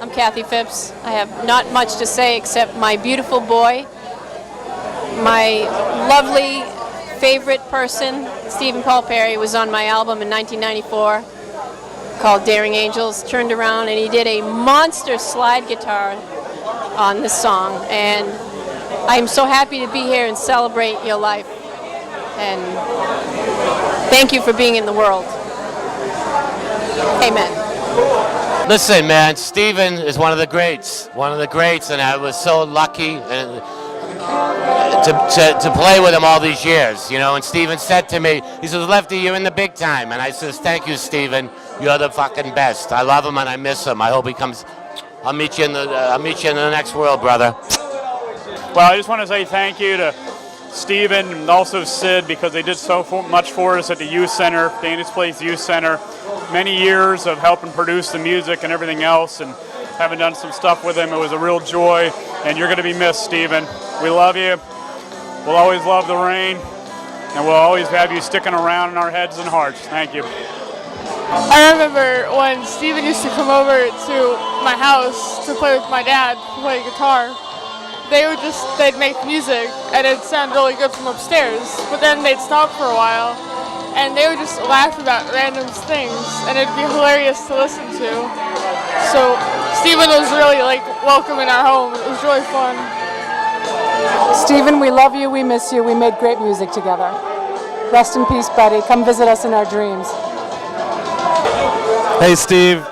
I'm Kathy Phipps. I have not much to say except my beautiful boy, my lovely favorite person, Stephen Paul Perry, was on my album in 1994 called Daring Angels, turned around and he did a monster slide guitar on this song. And I'm so happy to be here and celebrate your life. And thank you for being in the world. Amen. Listen, man, Stephen is one of the greats, and I was so lucky to play with him all these years, you know. And Stephen said to me, he says, "Lefty, you're in the big time," and I says, "Thank you, Stephen. You're the fucking best. I love him and I miss him. I hope he comes. I'll meet you in the next world, brother." Well, I just want to say thank you to Stephen and also Sid, because they did so much for us at the Youth Center, Dana's Place Youth Center. Many years of helping produce the music and everything else, and having done some stuff with him. It was a real joy, and you're going to be missed, Stephen. We love you. We'll always love the rain, and we'll always have you sticking around in our heads and hearts. Thank you. I remember when Stephen used to come over to my house to play with my dad, to play guitar. They'd make music, and it'd sound really good from upstairs, but then they'd stop for a while, and they would just laugh about random things, and it'd be hilarious to listen to. So Stephen was really welcome in our home. It was really fun. Stephen, we love you, we miss you, we made great music together. Rest in peace, buddy. Come visit us in our dreams. Hey, Steve.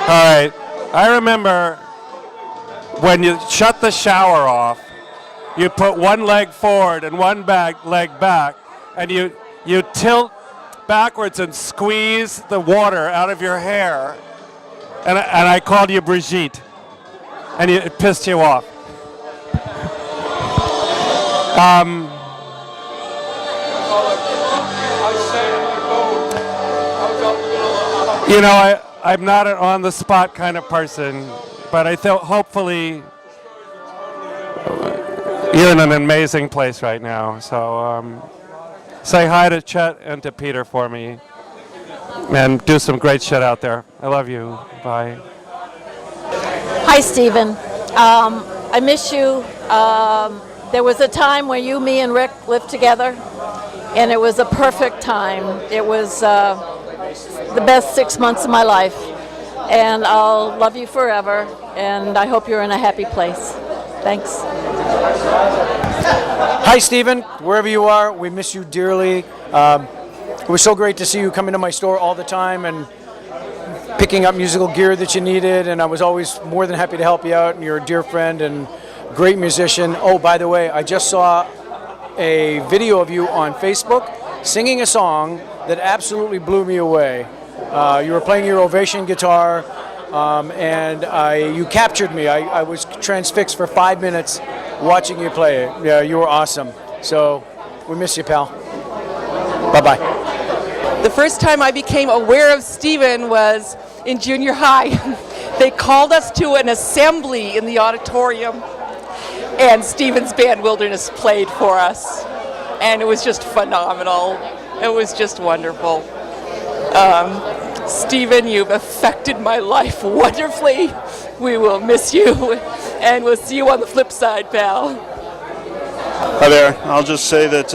All right. I remember when you shut the shower off, you put one leg forward and one leg back, and you tilt backwards and squeeze the water out of your hair. And I called you Brigitte, and it pissed you off. You know, I'm not an on-the-spot kind of person, but I thought hopefully you're in an amazing place right now. So say hi to Chet and to Peter for me, and do some great shit out there. I love you. Bye. Hi, Stephen. I miss you. There was a time where you, me, and Rick lived together, and it was a perfect time. It was the best 6 months of my life, and I'll love you forever, and I hope you're in a happy place. Thanks. Hi, Stephen. Wherever you are, we miss you dearly. It was so great to see you come into my store all the time and picking up musical gear that you needed, and I was always more than happy to help you out, and you're a dear friend and great musician. Oh, by the way, I just saw a video of you on Facebook singing a song that absolutely blew me away. You were playing your Ovation guitar, and you captured me. I was transfixed for 5 minutes watching you play it. Yeah, you were awesome. So we miss you, pal. Bye-bye. The first time I became aware of Stephen was in junior high. They called us to an assembly in the auditorium, and Stephen's band Wilderness played for us, and it was just phenomenal. It was just wonderful. Stephen, you've affected my life wonderfully. We will miss you, and we'll see you on the flip side, pal. Hi there. I'll just say that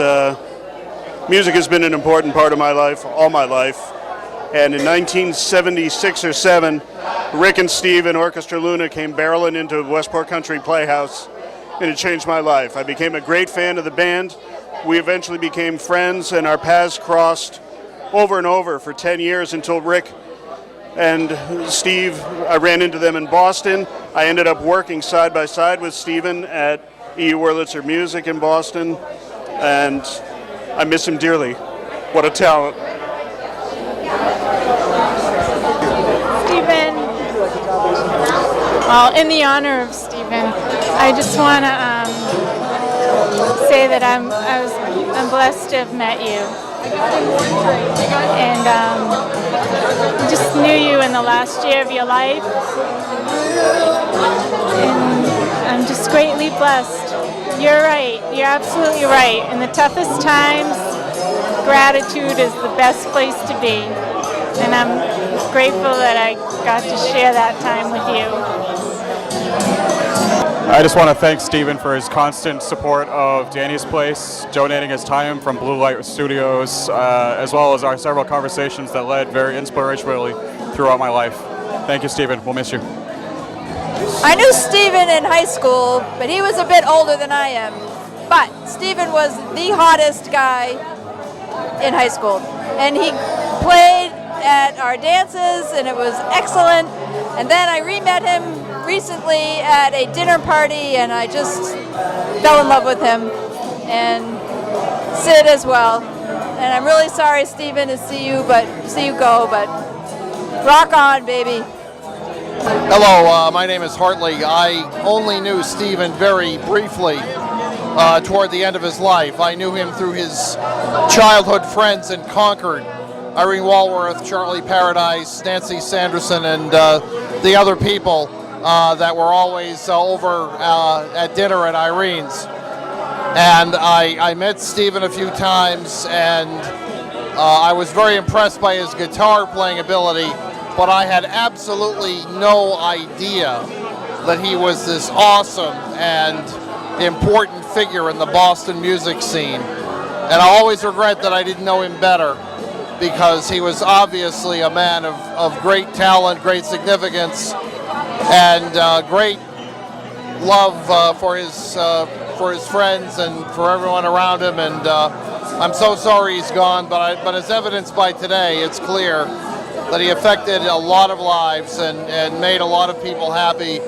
music has been an important part of my life, all my life. And in 1976 or 7, Rick and Steve and Orchestra Luna came barreling into Westport Country Playhouse, and it changed my life. I became a great fan of the band. We eventually became friends, and our paths crossed over and over for 10 years until Rick and Steve, I ran into them in Boston. I ended up working side by side with Stephen at E.U. Wurlitzer Music in Boston, and I miss him dearly. What a talent. Stephen, well, in the honor of Stephen, I just want to say that I'm blessed to have met you, and just knew you in the last year of your life, and I'm just greatly blessed. You're right. You're absolutely right. In the toughest times, gratitude is the best place to be, and I'm grateful that I got to share that time with you. I just want to thank Stephen for his constant support of Danny's Place, donating his time from Blue Light Studios, as well as our several conversations that led very inspirationally throughout my life. Thank you, Stephen. We'll miss you. I knew Stephen in high school, but he was a bit older than I am. But Stephen was the hottest guy in high school. And he played at our dances, and it was excellent. And then I re-met him recently at a dinner party, and I just fell in love with him. And Sid as well. And I'm really sorry, Stephen, to see you go, but rock on, baby. Hello, my name is Hartley. I only knew Stephen very briefly toward the end of his life. I knew him through his childhood friends in Concord, Irene Walworth, Charlie Paradise, Nancy Sanderson, and the other people that were always over at dinner at Irene's. And I met Stephen a few times, and I was very impressed by his guitar playing ability, but I had absolutely no idea that he was this awesome and important figure in the Boston music scene. And I always regret that I didn't know him better, because he was obviously a man of great talent, great significance, and great love for his friends and for everyone around him. And I'm so sorry he's gone, but as evidenced by today, it's clear that he affected a lot of lives and made a lot of people happy.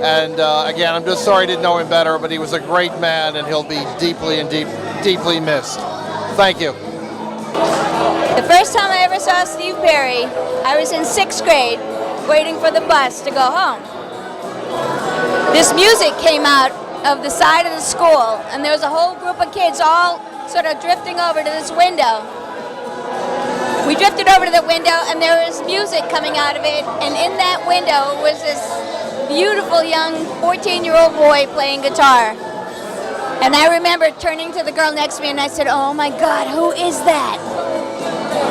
And again, I'm just sorry I didn't know him better, but he was a great man, and he'll be deeply missed. Thank you. The first time I ever saw Steve Perry, I was in 6th grade, waiting for the bus to go home. This music came out of the side of the school, and there was a whole group of kids all sort of drifting over to this window. We drifted over to the window, and there was music coming out of it, and in that window was this beautiful young 14-year-old boy playing guitar. And I remember turning to the girl next to me, and I said, "Oh my God, who is that?"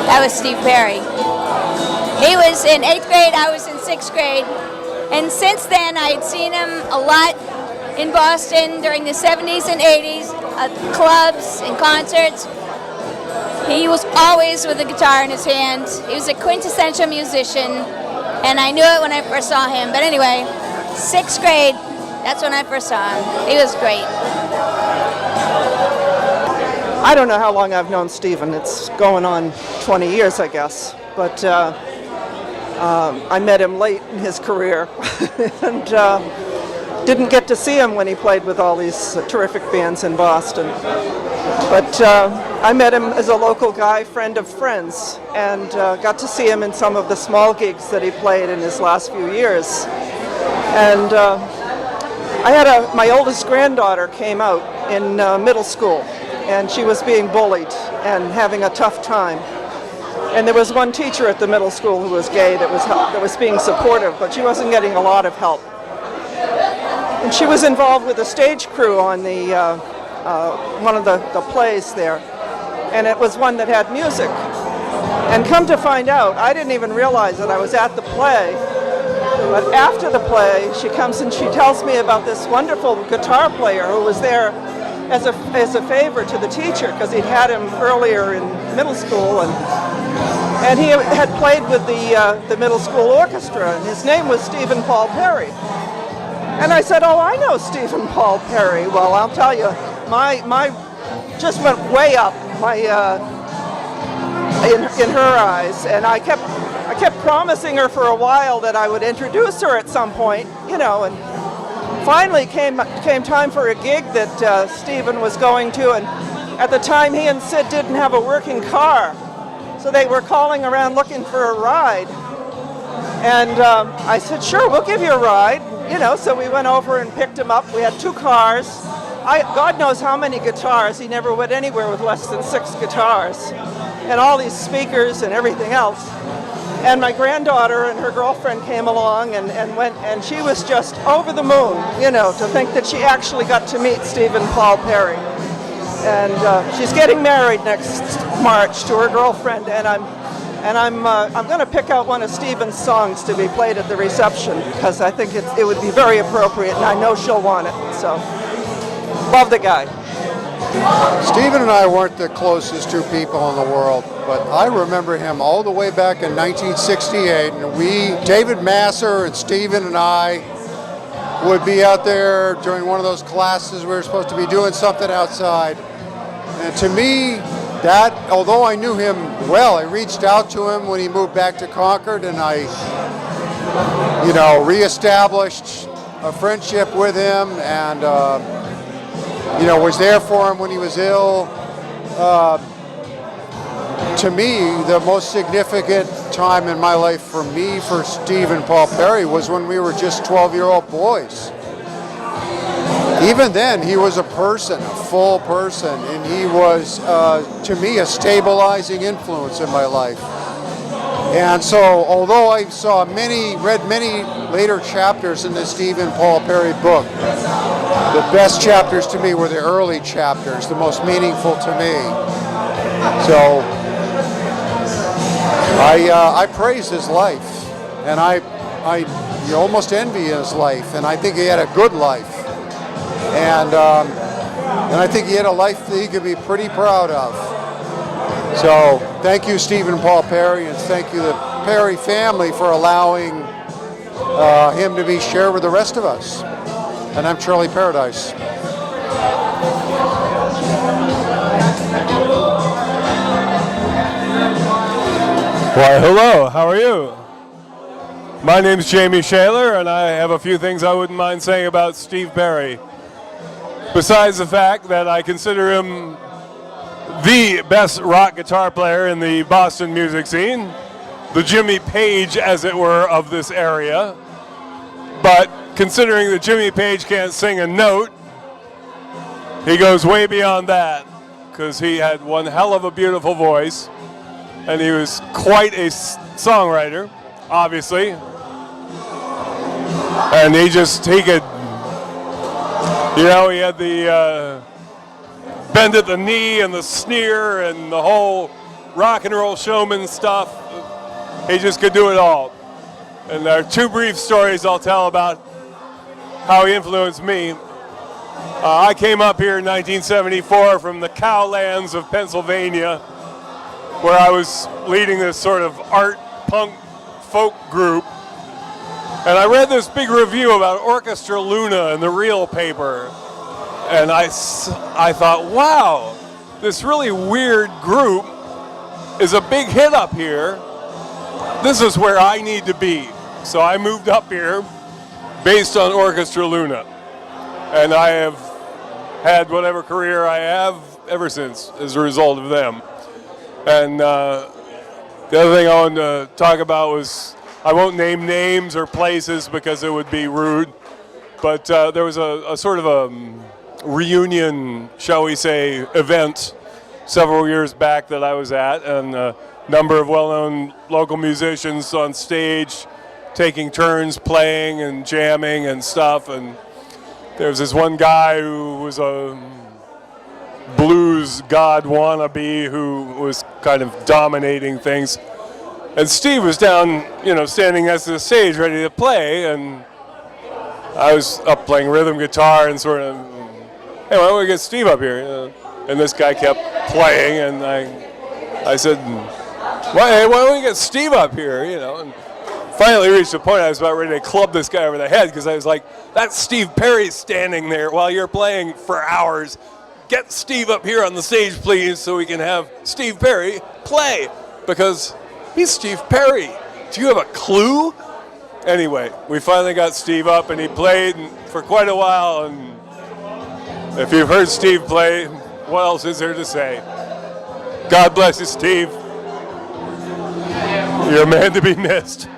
That was Steve Perry. He was in 8th grade, I was in 6th grade, and since then I had seen him a lot in Boston during the 70s and 80s, at clubs and concerts. He was always with a guitar in his hand. He was a quintessential musician, and I knew it when I first saw him. But anyway, 6th grade, that's when I first saw him. He was great. I don't know how long I've known Stephen. It's going on 20 years, I guess. But I met him late in his career and didn't get to see him when he played with all these terrific bands in Boston. But I met him as a local guy, friend of friends, and got to see him in some of the small gigs that he played in his last few years. And I had my oldest granddaughter came out in middle school, and she was being bullied and having a tough time. And there was one teacher at the middle school who was gay that was being supportive, but she wasn't getting a lot of help. And she was involved with the stage crew on the one of the plays there, and it was one that had music. And come to find out, I didn't even realize that I was at the play, but after the play, she comes and she tells me about this wonderful guitar player who was there as a favor to the teacher, because he'd had him earlier in middle school, and he had played with the middle school orchestra, and his name was Stephen Paul Perry. And I said, "Oh, I know Stephen Paul Perry." Well, I'll tell you, my just went way up in her eyes, and I kept promising her for a while that I would introduce her at some point, you know, and finally came time for a gig that Stephen was going to, and at the time he and Sid didn't have a working car, so they were calling around looking for a ride. And I said, "Sure, we'll give you a ride." You know, so we went over and picked him up. We had 2 cars. God knows how many guitars. He never went anywhere with less than 6 guitars. And all these speakers and everything else. And my granddaughter and her girlfriend came along and went, and she was just over the moon, you know, to think that she actually got to meet Stephen Paul Perry. And she's getting married next March to her girlfriend, and I'm And I'm going to pick out one of Stephen's songs to be played at the reception because I think it would be very appropriate, and I know she'll want it. So, love the guy. Stephen and I weren't the closest two people in the world, but I remember him all the way back in 1968, and David Masser and Stephen and I would be out there during one of those classes we were supposed to be doing something outside. And to me, that, although I knew him well, I reached out to him when he moved back to Concord, and I, reestablished a friendship with him, and was there for him when he was ill. To me, the most significant time in my life for Stephen Paul Perry was when we were just 12-year-old boys. Even then, he was a person, a full person, and he was, to me, a stabilizing influence in my life. And so, although I read many later chapters in the Stephen Paul Perry book, the best chapters to me were the early chapters, the most meaningful to me. So, I praise his life, and I almost envy his life, and I think he had a good life. And I think he had a life that he could be pretty proud of. So thank you, Stephen Paul Perry, and thank you, the Perry family, for allowing him to be shared with the rest of us. And I'm Charlie Paradise. Why, hello, how are you? My name's Jamie Shaler, and I have a few things I wouldn't mind saying about Steve Perry. Besides the fact that I consider him the best rock guitar player in the Boston music scene, the Jimmy Page, as it were, of this area. But considering that Jimmy Page can't sing a note, he goes way beyond that, because he had one hell of a beautiful voice, and he was quite a songwriter, obviously. And he could, he had the bend at the knee and the sneer and the whole rock and roll showman stuff. He just could do it all. And there are two brief stories I'll tell about how he influenced me. I came up here in 1974 from the cowlands of Pennsylvania, where I was leading this sort of art punk folk group. And I read this big review about Orchestra Luna in the Real paper. And I thought, wow, this really weird group is a big hit up here. This is where I need to be. So I moved up here based on Orchestra Luna. And I have had whatever career I have ever since as a result of them. And the other thing I wanted to talk about was, I won't name names or places because it would be rude, but there was a sort of a reunion, shall we say, event several years back that I was at, and a number of well-known local musicians on stage taking turns playing and jamming and stuff. And there was this one guy who was a blues god wannabe who was kind of dominating things. And Steve was down, standing next to the stage ready to play, and I was up playing rhythm guitar and sort of, hey, why don't we get Steve up here? And this guy kept playing, and I said, why don't we get Steve up here? And finally reached the point I was about ready to club this guy over the head, because I was like, that's Steve Perry standing there while you're playing for hours. Get Steve up here on the stage, please, so we can have Steve Perry play, because he's Steve Perry. Do you have a clue? Anyway, we finally got Steve up, and he played for quite a while. And if you've heard Steve play, what else is there to say? God bless you, Steve. You're a man to be missed.